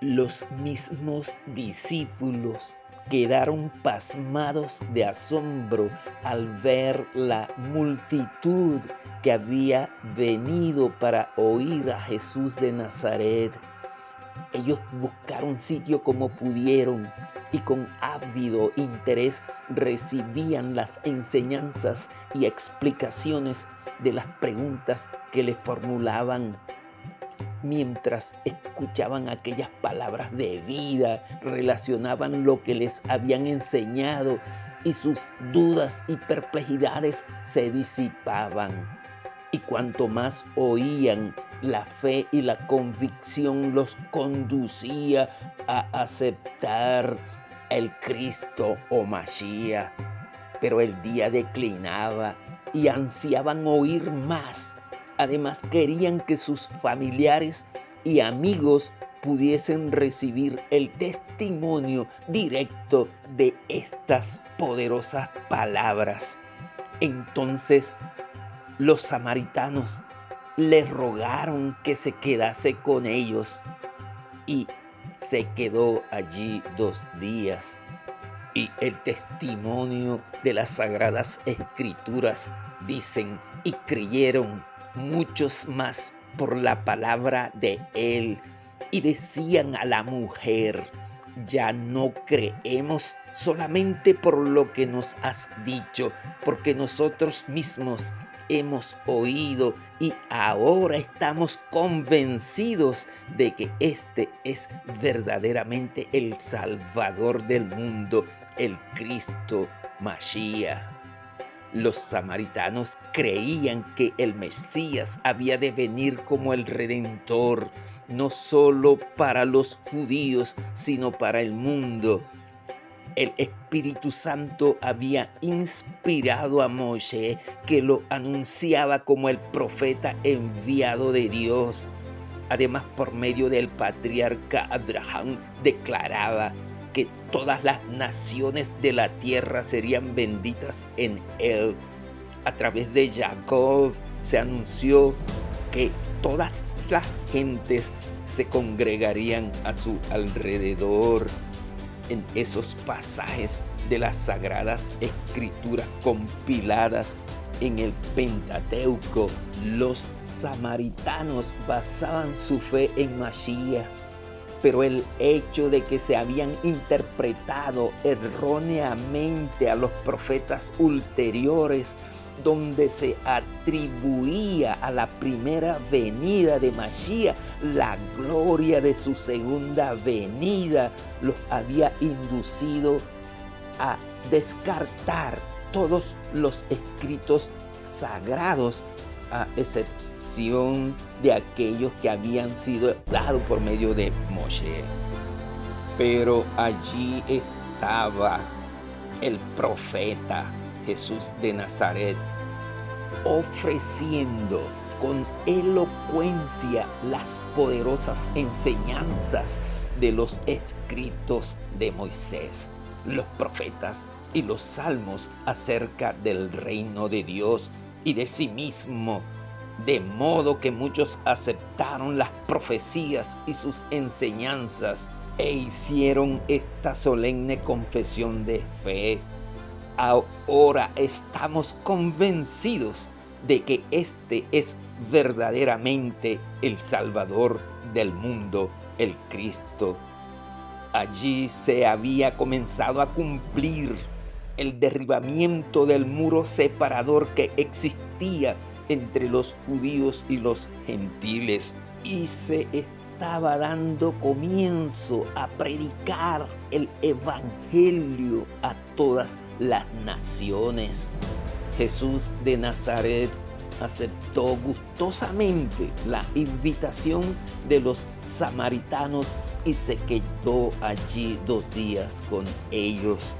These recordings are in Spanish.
Los mismos discípulos quedaron pasmados de asombro al ver la multitud que había venido para oír a Jesús de Nazaret. Ellos buscaron sitio como pudieron y con ávido interés recibían las enseñanzas y explicaciones de las preguntas que les formulaban. Mientras escuchaban aquellas palabras de vida, relacionaban lo que les habían enseñado y sus dudas y perplejidades se disipaban. Y cuanto más oían, la fe y la convicción los conducía a aceptar el Cristo o Mashiach. Pero el día declinaba y ansiaban oír más. Además, querían que sus familiares y amigos pudiesen recibir el testimonio directo de estas poderosas palabras. Entonces, los samaritanos le rogaron que se quedase con ellos y se quedó allí 2 días. Y el testimonio de las Sagradas Escrituras dicen: y creyeron muchos más por la palabra de él, y decían a la mujer: ya no creemos solamente por lo que nos has dicho, porque nosotros mismos hemos oído y ahora estamos convencidos de que este es verdaderamente el Salvador del mundo, el Cristo Mashiach. Los samaritanos creían que el Mesías había de venir como el Redentor, no solo para los judíos, sino para el mundo. El Espíritu Santo había inspirado a Moshe, que lo anunciaba como el profeta enviado de Dios. Además, por medio del patriarca Abraham, declaraba que todas las naciones de la tierra serían benditas en él. A través de Jacob se anunció que todas las gentes se congregarían a su alrededor. En esos pasajes de las Sagradas Escrituras compiladas en el Pentateuco, los samaritanos basaban su fe en Mashiach, pero el hecho de que se habían interpretado erróneamente a los profetas ulteriores, donde se atribuía a la primera venida de Mashiach la gloria de su segunda venida, los había inducido a descartar todos los escritos sagrados, a excepción de aquellos que habían sido dados por medio de Moshe. Pero allí estaba el profeta Jesús de Nazaret, ofreciendo con elocuencia las poderosas enseñanzas de los escritos de Moisés, los profetas y los salmos acerca del reino de Dios y de sí mismo, de modo que muchos aceptaron las profecías y sus enseñanzas e hicieron esta solemne confesión de fe: ahora estamos convencidos de que este es verdaderamente el Salvador del mundo, el Cristo. Allí se había comenzado a cumplir el derribamiento del muro separador que existía entre los judíos y los gentiles, y se estaba dando comienzo a predicar el evangelio a todas las naciones. Jesús de Nazaret aceptó gustosamente la invitación de los samaritanos y se quedó allí 2 días con ellos.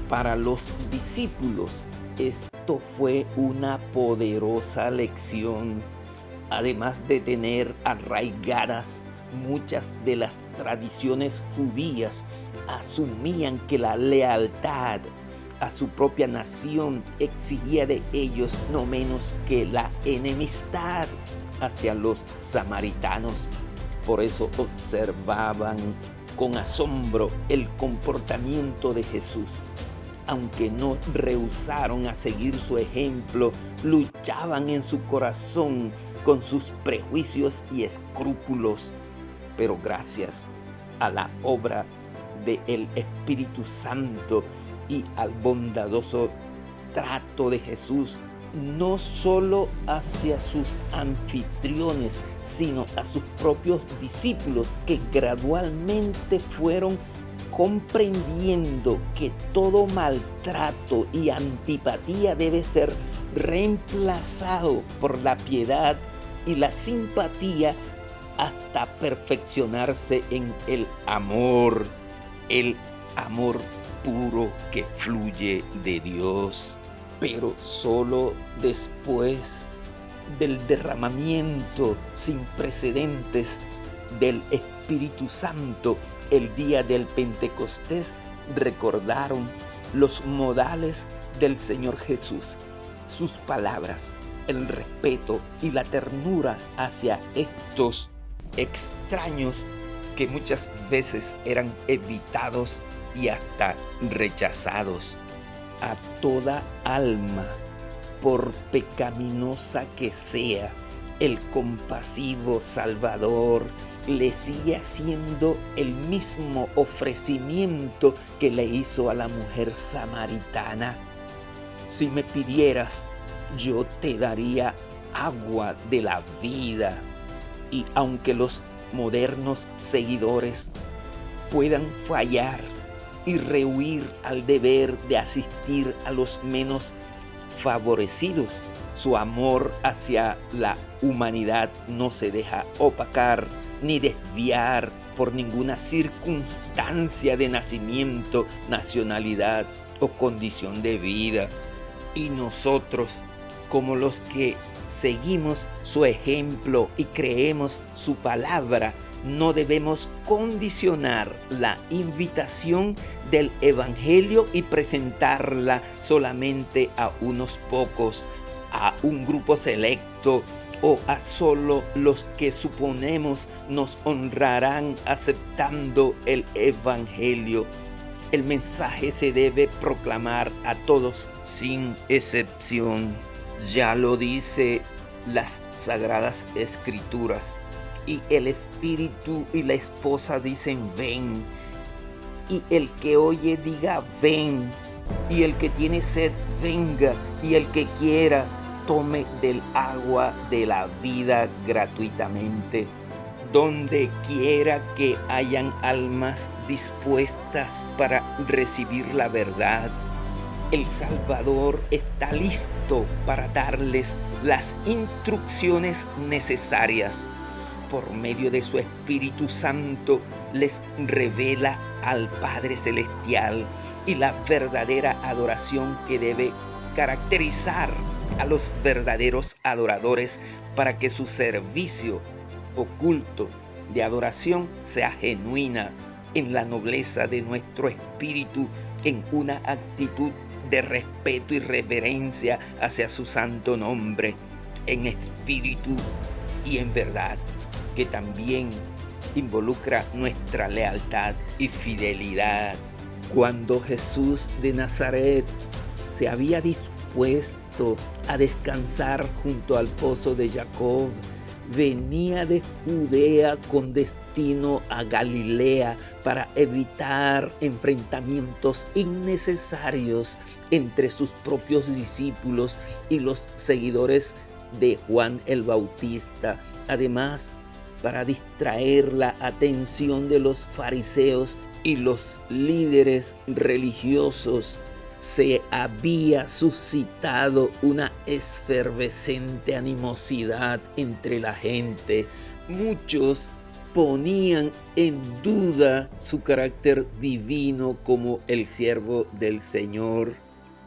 Para los discípulos esto fue una poderosa lección. Además de tener arraigadas muchas de las tradiciones judías, asumían que la lealtad a su propia nación exigía de ellos no menos que la enemistad hacia los samaritanos. Por eso observaban con asombro el comportamiento de Jesús. Aunque no rehusaron a seguir su ejemplo, luchaban en su corazón con sus prejuicios y escrúpulos. Pero gracias a la obra del Espíritu Santo y al bondadoso trato de Jesús, no solo hacia sus anfitriones, sino a sus propios discípulos, que gradualmente fueron comprendiendo que todo maltrato y antipatía debe ser reemplazado por la piedad y la simpatía hasta perfeccionarse en el amor puro que fluye de Dios. Pero solo después del derramamiento sin precedentes del Espíritu Santo, el día del Pentecostés, recordaron los modales del Señor Jesús, sus palabras, el respeto y la ternura hacia estos extraños que muchas veces eran evitados y hasta rechazados. A toda alma, por pecaminosa que sea, el compasivo Salvador le sigue haciendo el mismo ofrecimiento que le hizo a la mujer samaritana. Si me pidieras, yo te daría agua de la vida. Y aunque los modernos seguidores puedan fallar y rehuir al deber de asistir a los menos favorecidos, su amor hacia la humanidad no se deja opacar ni desviar por ninguna circunstancia de nacimiento, nacionalidad o condición de vida. Y nosotros, como los que seguimos su ejemplo y creemos su palabra, no debemos condicionar la invitación del Evangelio y presentarla solamente a unos pocos, a un grupo selecto o a solo los que suponemos nos honrarán aceptando el Evangelio. El mensaje se debe proclamar a todos sin excepción. Ya lo dice las Sagradas Escrituras. Y el espíritu y la esposa dicen ven. Y el que oye diga ven. Y el que tiene sed venga. Y el que quiera tome del agua de la vida gratuitamente. Donde quiera que hayan almas dispuestas para recibir la verdad, el Salvador está listo para darles las instrucciones necesarias. Por medio de su Espíritu Santo les revela al Padre Celestial y la verdadera adoración que debe caracterizar a los verdaderos adoradores para que su servicio o culto de adoración sea genuina en la nobleza de nuestro espíritu, en una actitud de respeto y reverencia hacia su santo nombre, en espíritu y en verdad, que también involucra nuestra lealtad y fidelidad. Cuando Jesús de Nazaret se había dispuesto a descansar junto al pozo de Jacob, venía de Judea con destino a Galilea para evitar enfrentamientos innecesarios entre sus propios discípulos y los seguidores de Juan el Bautista. Además, para distraer la atención de los fariseos y los líderes religiosos, se había suscitado una efervescente animosidad entre la gente. Muchos ponían en duda su carácter divino como el siervo del Señor,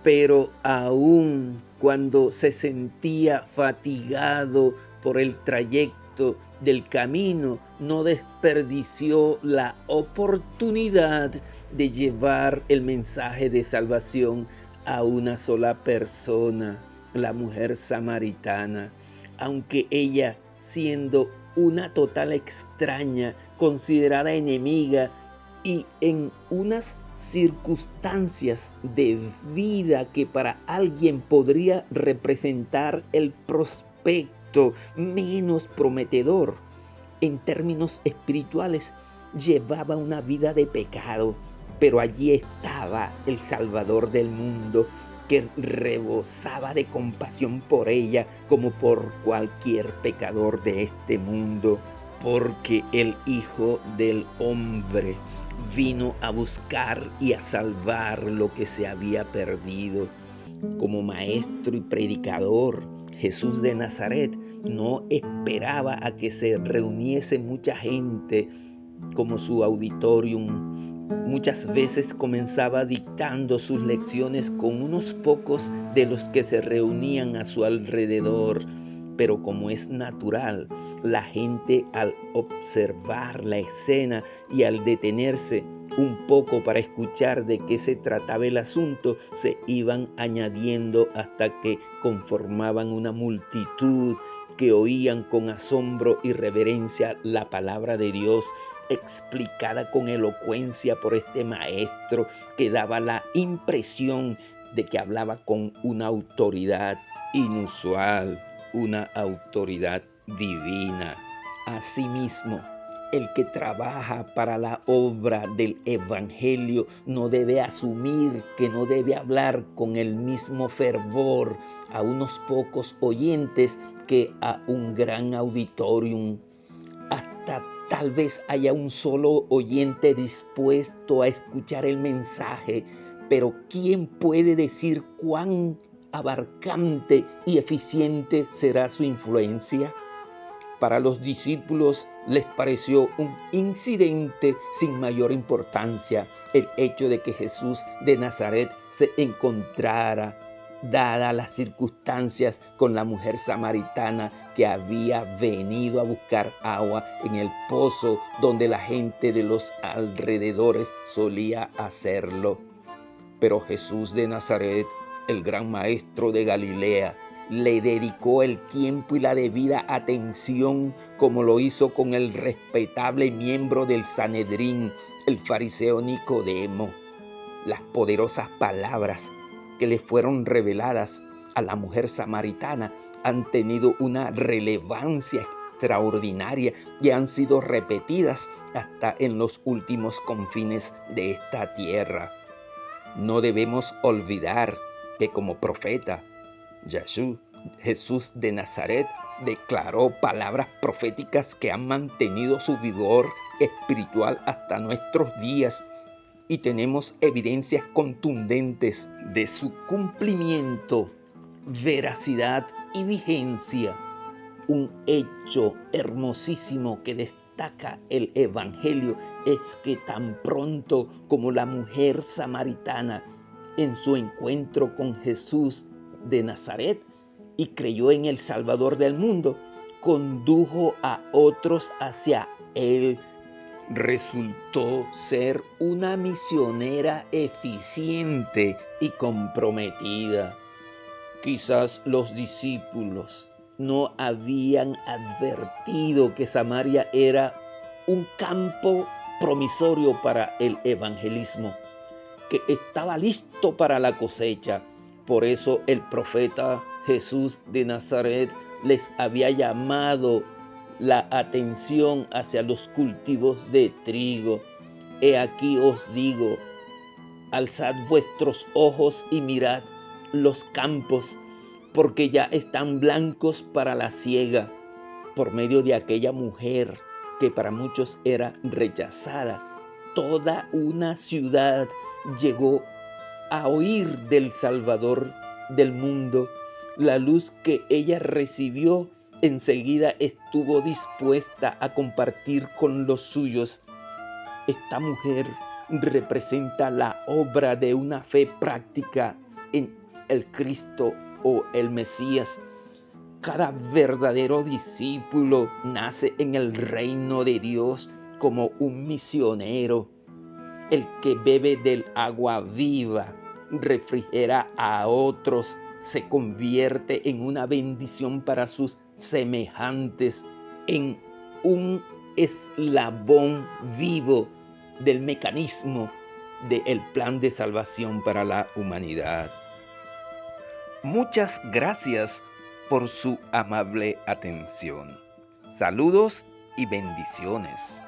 pero aun cuando se sentía fatigado por el trayecto del camino, no desperdició la oportunidad de llevar el mensaje de salvación a una sola persona, la mujer samaritana. Aunque ella, siendo una total extraña, considerada enemiga y en unas circunstancias de vida que para alguien podría representar el prospecto menos prometedor en términos espirituales, llevaba una vida de pecado, pero allí estaba el Salvador del mundo, que rebosaba de compasión por ella como por cualquier pecador de este mundo, porque el Hijo del Hombre vino a buscar y a salvar lo que se había perdido. Como maestro y predicador, Jesús de Nazaret no esperaba a que se reuniese mucha gente como su auditorium. Muchas veces comenzaba dictando sus lecciones con unos pocos de los que se reunían a su alrededor, pero como es natural, la gente al observar la escena y al detenerse un poco para escuchar de qué se trataba el asunto, se iban añadiendo hasta que conformaban una multitud que oían con asombro y reverencia la palabra de Dios explicada con elocuencia por este maestro que daba la impresión de que hablaba con una autoridad inusual, una autoridad divina. Asimismo, el que trabaja para la obra del Evangelio no debe asumir que no debe hablar con el mismo fervor a unos pocos oyentes que a un gran auditorium. Hasta tal vez haya un solo oyente dispuesto a escuchar el mensaje, pero ¿quién puede decir cuán abarcante y eficiente será su influencia? Para los discípulos les pareció un incidente sin mayor importancia el hecho de que Jesús de Nazaret se encontrara, dadas las circunstancias, con la mujer samaritana que había venido a buscar agua en el pozo donde la gente de los alrededores solía hacerlo. Pero Jesús de Nazaret, el gran maestro de Galilea, le dedicó el tiempo y la debida atención como lo hizo con el respetable miembro del Sanedrín, el fariseo Nicodemo. Las poderosas palabras que le fueron reveladas a la mujer samaritana han tenido una relevancia extraordinaria y han sido repetidas hasta en los últimos confines de esta tierra. No debemos olvidar que como profeta, Jesús de Nazaret declaró palabras proféticas que han mantenido su vigor espiritual hasta nuestros días y tenemos evidencias contundentes de su cumplimiento, veracidad y vigencia. Un hecho hermosísimo que destaca el Evangelio es que tan pronto como la mujer samaritana en su encuentro con Jesús de Nazaret y creyó en el Salvador del mundo, condujo a otros hacia él. Resultó ser una misionera eficiente y comprometida. Quizás los discípulos no habían advertido que Samaria era un campo promisorio para el evangelismo, que estaba listo para la cosecha. Por eso el profeta Jesús de Nazaret les había llamado la atención hacia los cultivos de trigo. He aquí os digo, alzad vuestros ojos y mirad los campos, porque ya están blancos para la siega. Por medio de aquella mujer que para muchos era rechazada, toda una ciudad llegó a oír del Salvador del mundo. La luz que ella recibió enseguida estuvo dispuesta a compartir con los suyos. Esta mujer representa la obra de una fe práctica en el Cristo o el Mesías. Cada verdadero discípulo nace en el reino de Dios como un misionero. El que bebe del agua viva, refrigera a otros, se convierte en una bendición para sus semejantes. En un eslabón vivo del mecanismo del plan de salvación para la humanidad. Muchas gracias por su amable atención. Saludos y bendiciones.